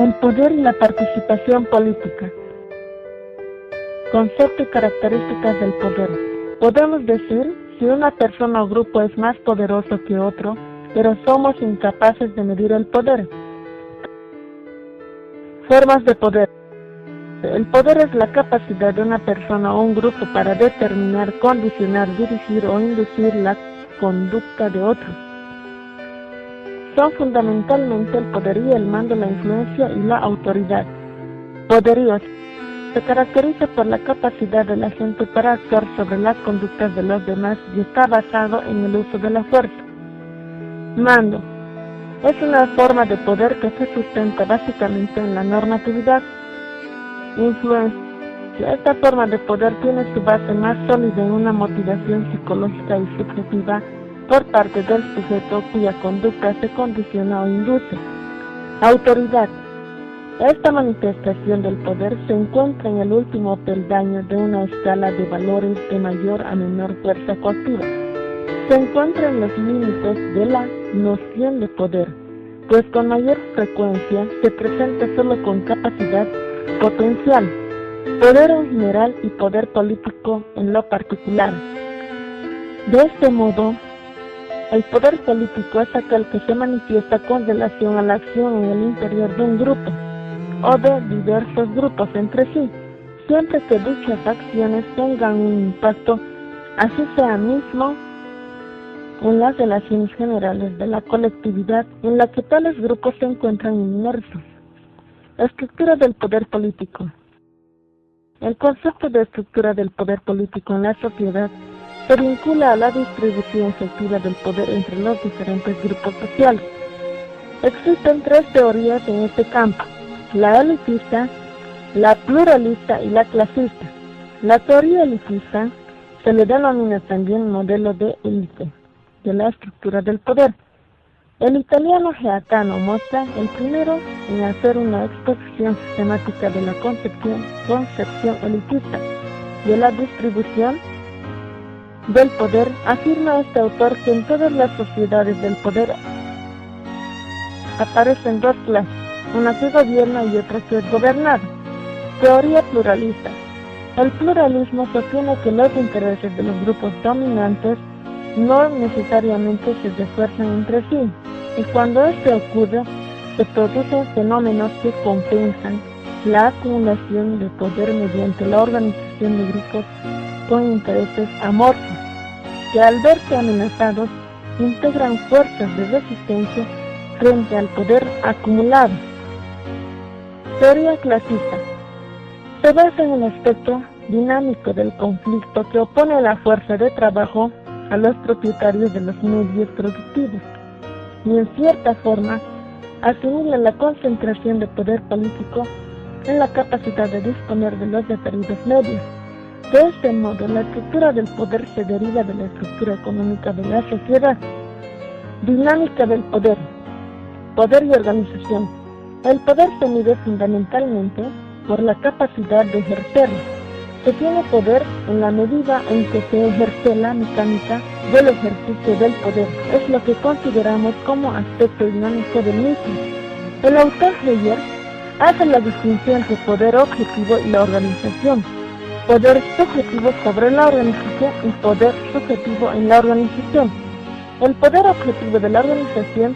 El poder y la participación política. Concepto y características del poder. Podemos decir si una persona o grupo es más poderoso que otro, pero somos incapaces de medir el poder. Formas de poder. El poder es la capacidad de una persona o un grupo para determinar, condicionar, dirigir o inducir la conducta de otros. Son fundamentalmente el poderío, el mando, la influencia y la autoridad. Poderío se caracteriza por la capacidad de la gente para actuar sobre las conductas de los demás y está basado en el uso de la fuerza. Mando es una forma de poder que se sustenta básicamente en la normatividad. Influencia. Esta forma de poder tiene su base más sólida en una motivación psicológica y subjetiva por parte del sujeto cuya conducta se condiciona o induce. Autoridad. Esta manifestación del poder se encuentra en el último peldaño de una escala de valores de mayor a menor fuerza coactiva. Se encuentra en los límites de la noción de poder, pues con mayor frecuencia se presenta solo con capacidad potencial, poder en general y poder político en lo particular. De este modo, el poder político es aquel que se manifiesta con relación a la acción en el interior de un grupo o de diversos grupos entre sí, siempre que dichas acciones tengan un impacto, así sea mismo, en las relaciones generales de la colectividad en la que tales grupos se encuentran inmersos. Estructura del poder político. El concepto de estructura del poder político en la sociedad se vincula a la distribución efectiva del poder entre los diferentes grupos sociales. Existen tres teorías en este campo: la elitista, la pluralista y la clasista. La teoría elitista se le denomina también modelo de élite de la estructura del poder. El italiano Gaetano Mosca, el primero en hacer una exposición sistemática de la concepción elitista de la distribución del poder, afirma este autor que en todas las sociedades del poder aparecen dos clases, una que gobierna y otra que es gobernada. Teoría pluralista. El pluralismo sostiene que los intereses de los grupos dominantes no necesariamente se refuerzan entre sí, y cuando esto ocurre, se producen fenómenos que compensan la acumulación de poder mediante la organización de grupos con intereses amorfos, que al verse amenazados, integran fuerzas de resistencia frente al poder acumulado. Teoría clasista. Se basa en el aspecto dinámico del conflicto que opone la fuerza de trabajo a los propietarios de los medios productivos, y en cierta forma asimila la concentración de poder político en la capacidad de disponer de los referidos medios. De este modo, la estructura del poder se deriva de la estructura económica de la sociedad. Dinámica del poder. Poder y organización. El poder se mide fundamentalmente por la capacidad de ejercerlo. Se tiene poder en la medida en que se ejerce la mecánica del ejercicio del poder. Es lo que consideramos como aspecto dinámico del mismo. El autor Heyer hace la distinción entre poder objetivo y la organización, poder subjetivo sobre la organización y poder subjetivo en la organización. El poder objetivo de la organización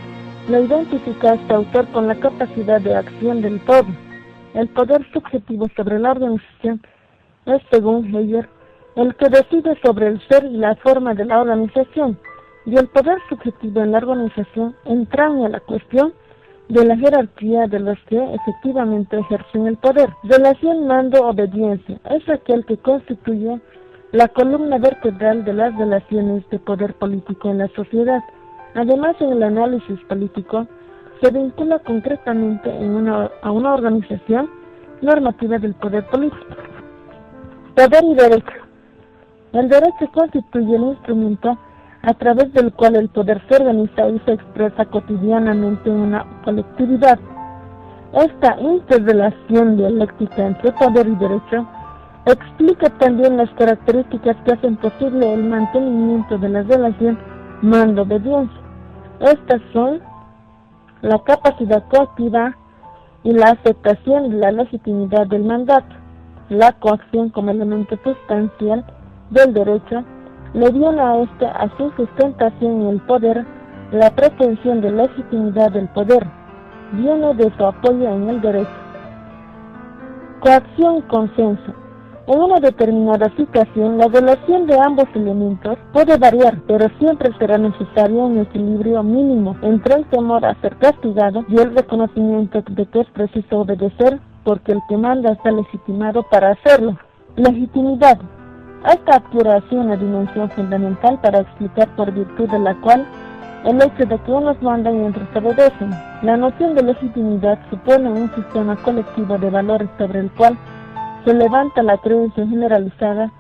lo identifica este autor con la capacidad de acción del pueblo. El poder subjetivo sobre la organización es, según Heyer, el que decide sobre el ser y la forma de la organización, y el poder subjetivo en la organización entraña la cuestión de la jerarquía de los que efectivamente ejercen el poder. Relación mando-obediencia es aquel que constituye la columna vertebral de las relaciones de poder político en la sociedad. Además, en el análisis político se vincula concretamente a una organización normativa del poder político. Poder y derecho. El derecho constituye el instrumento a través del cual el poder se organiza y se expresa cotidianamente en una colectividad. Esta interrelación dialéctica entre poder y derecho explica también las características que hacen posible el mantenimiento de la relación mando-obediencia. Estas son la capacidad coactiva y la aceptación de la legitimidad del mandato. La coacción como elemento sustancial del derecho le dio a su sustentación en el poder la pretensión de legitimidad del poder, viene de su apoyo en el derecho. Coacción y consenso. En una determinada situación, la relación de ambos elementos puede variar, pero siempre será necesario un equilibrio mínimo entre el temor a ser castigado y el reconocimiento de que es preciso obedecer porque el que manda está legitimado para hacerlo. Legitimidad. Esta adquiere así una dimensión fundamental para explicar por virtud de la cual el hecho de que unos mandan y otros obedecen. La noción de legitimidad supone un sistema colectivo de valores sobre el cual se levanta la creencia generalizada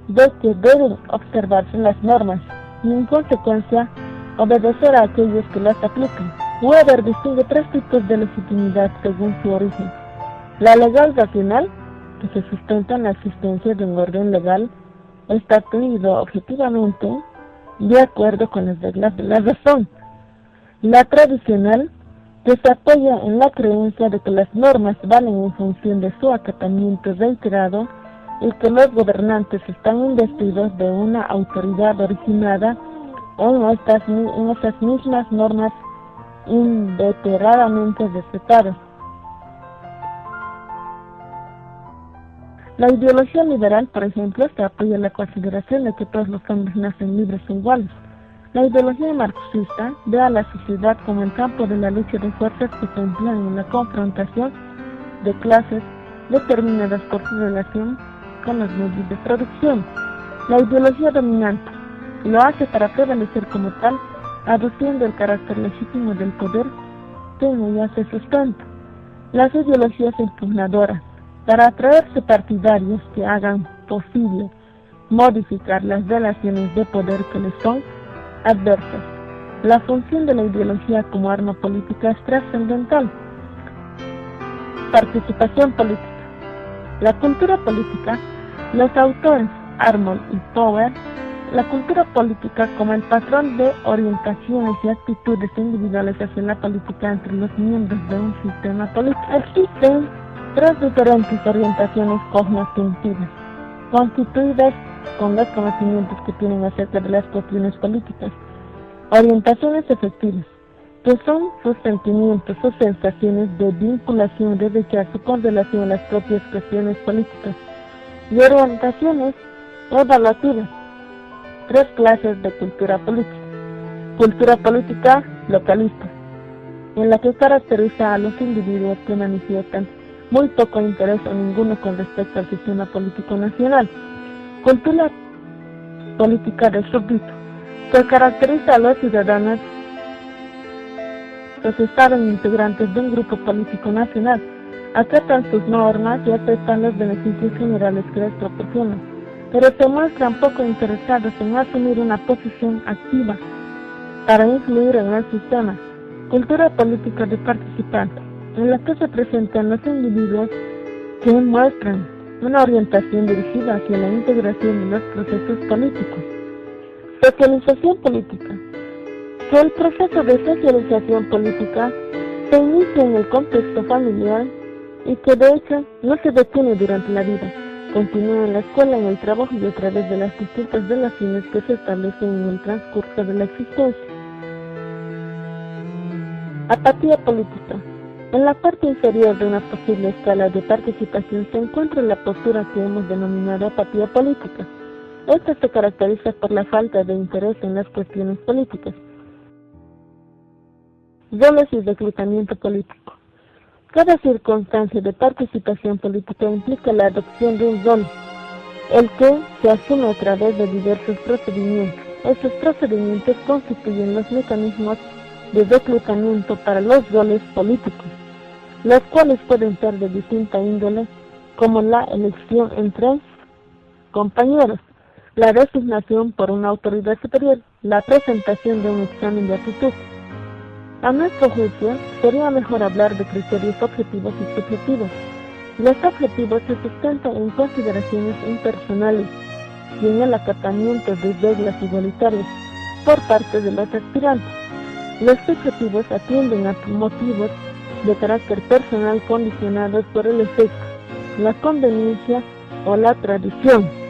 de que deben observarse las normas y en consecuencia obedecer a aquellos que las aplican. Weber distingue tres tipos de legitimidad según su origen: la legal racional, que se sustenta en la existencia de un orden legal establecido objetivamente de acuerdo con las reglas de la razón; la tradicional, que se apoya en la creencia de que las normas valen en función de su acatamiento reiterado y que los gobernantes están investidos de una autoridad originada en esas mismas normas inveteradamente respetadas. La ideología liberal, por ejemplo, se apoya en la consideración de que todos los hombres nacen libres e iguales. La ideología marxista ve a la sociedad como el campo de la lucha de fuerzas que se emplean en la confrontación de clases determinadas por su relación con los medios de producción. La ideología dominante lo hace para prevalecer como tal, aduciendo el carácter legítimo del poder que en ella se sustenta. Las ideologías impugnadoras, para atraerse partidarios que hagan posible modificar las relaciones de poder que les son adversas. La función de la ideología como arma política es trascendental. Participación política. La cultura política, los autores Arnold y Power, la cultura política como el patrón de orientaciones y actitudes individuales hacia la política entre los miembros de un sistema político. Existen tres diferentes orientaciones cognoscitivas, constituidas con los conocimientos que tienen acerca de las cuestiones políticas. Orientaciones efectivas, que son sus sentimientos o sensaciones de vinculación de rechazo con relación a las propias cuestiones políticas. Y orientaciones evaluativas, tres clases de cultura política. Cultura política localista, en la que caracteriza a los individuos que manifiestan muy poco interés o ninguno con respecto al sistema político nacional. Cultura política de súbdito, que caracteriza a los ciudadanos que se saben integrantes de un grupo político nacional, acatan sus normas y aceptan los beneficios generales que les proporcionan, pero se muestran poco interesados en asumir una posición activa para influir en el sistema. Cultura política de participante, en la que se presentan los individuos que muestran una orientación dirigida hacia la integración de los procesos políticos. Socialización política, que el proceso de socialización política se inicia en el contexto familiar y que de hecho no se detiene durante la vida, continúa en la escuela, en el trabajo y a través de las distintas relaciones que se establecen en el transcurso de la existencia. Apatía política. En la parte inferior de una posible escala de participación se encuentra la postura que hemos denominado apatía política. Esta se caracteriza por la falta de interés en las cuestiones políticas. Roles y reclutamiento político. Cada circunstancia de participación política implica la adopción de un rol, el que se asume a través de diversos procedimientos. Estos procedimientos constituyen los mecanismos de reclutamiento para los roles políticos, los cuales pueden ser de distinta índole, como la elección entre compañeros, la designación por una autoridad superior, la presentación de un examen de aptitud. A nuestro juicio, sería mejor hablar de criterios objetivos y subjetivos. Los objetivos se sustentan en consideraciones impersonales y en el acatamiento de reglas igualitarias por parte de los aspirantes. Los subjetivos atienden a motivos de carácter personal condicionados por el efecto, la conveniencia o la tradición.